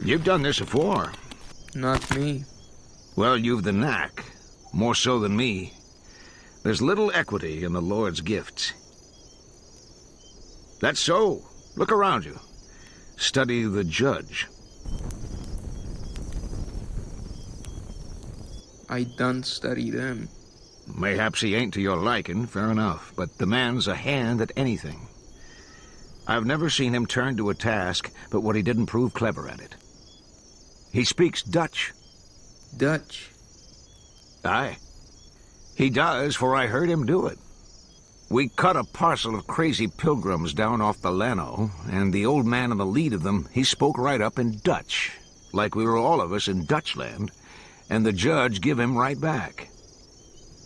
You've done this before. Not me. Well, you've the knack. More so than me. There's little equity in the Lord's gifts. That's so. Look around you. Study the judge. I done study them. Mayhaps he ain't to your liking, fair enough, but the man's a hand at anything. I've never seen him turn to a task but what he didn't prove clever at it. He speaks Dutch. Dutch? Aye. He does, for I heard him do it. We cut a parcel of crazy pilgrims down off the Llano, and the old man in the lead of them, he spoke right up in Dutch, like we were all of us in Dutchland, and the judge give him right back.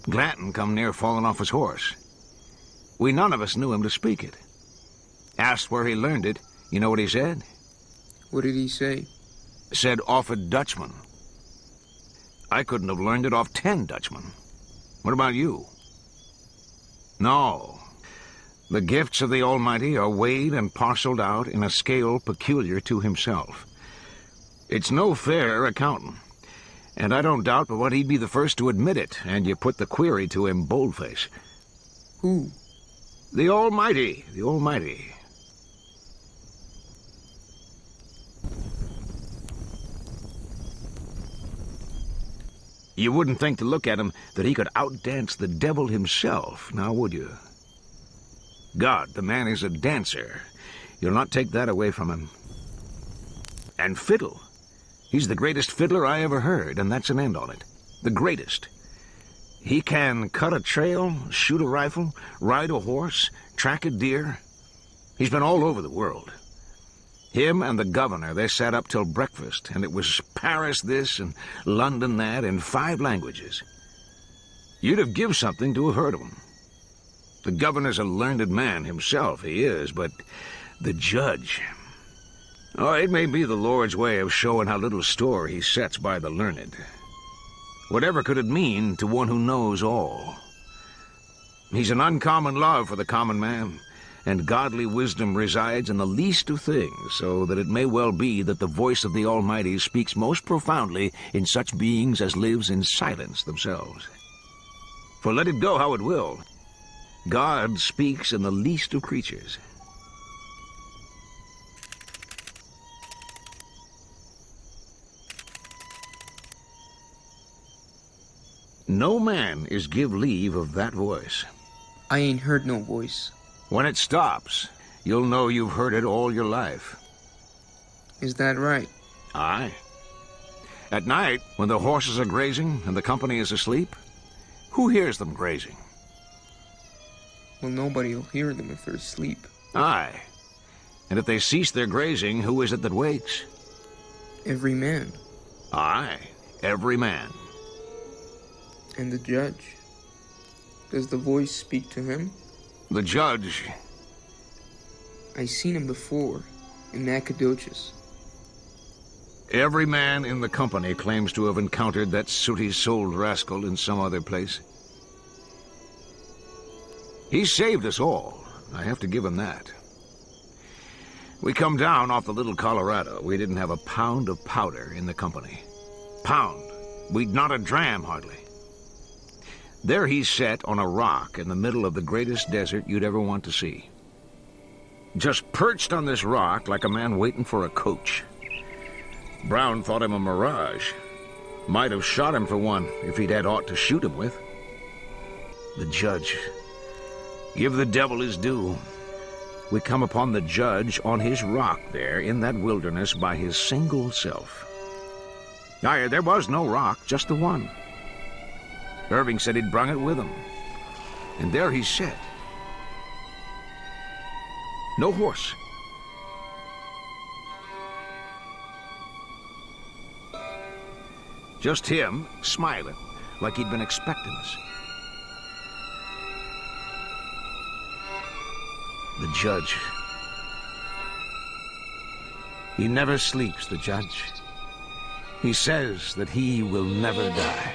Glanton come near falling off his horse. We none of us knew him to speak it. Asked where he learned it, you know what he said? What did he say? Said off a Dutchman. I couldn't have learned it off 10 Dutchmen. What about you? No. The gifts of the Almighty are weighed and parceled out in a scale peculiar to himself. It's no fair accounting. And I don't doubt but what he'd be the first to admit it, and you put the query to him boldface. Who? The Almighty, the Almighty. You wouldn't think to look at him that he could outdance the devil himself, now would you? God, the man is a dancer. You'll not take that away from him. And fiddle. He's the greatest fiddler I ever heard, and that's an end on it. The greatest. He can cut a trail, shoot a rifle, ride a horse, track a deer. He's been all over the world. Him and the governor, they sat up till breakfast, and it was Paris this and London that in 5 languages. You'd have give something to have heard of him. The governor's a learned man himself, he is, but the judge... Oh, it may be the Lord's way of showing how little store he sets by the learned. Whatever could it mean to one who knows all? He's an uncommon love for the common man, and godly wisdom resides in the least of things, so that it may well be that the voice of the Almighty speaks most profoundly in such beings as lives in silence themselves. For let it go how it will, God speaks in the least of creatures. No man is give leave of that voice. I ain't heard no voice. When it stops, you'll know you've heard it all your life. Is that right? Aye. At night, when the horses are grazing and the company is asleep, who hears them grazing? Well, nobody will hear them if they're asleep. Aye. And if they cease their grazing, who is it that wakes? Every man. Aye, every man. And the judge? Does the voice speak to him? The judge... I seen him before, in Nacogdoches. Every man in the company claims to have encountered that sooty-souled rascal in some other place. He saved us all. I have to give him that. We come down off the little Colorado. We didn't have a pound of powder in the company. Pound. We'd not a dram, hardly. There he sat on a rock in the middle of the greatest desert you'd ever want to see. Just perched on this rock like a man waiting for a coach. Brown thought him a mirage. Might have shot him for one if he'd had aught to shoot him with. The judge. Give the devil his due. We come upon the judge on his rock there in that wilderness by his single self. Aye, there was no rock, just the one. Irving said he'd brung it with him. And there he sat. No horse. Just him, smiling, like he'd been expecting us. The judge. He never sleeps, the judge. He says that he will never die.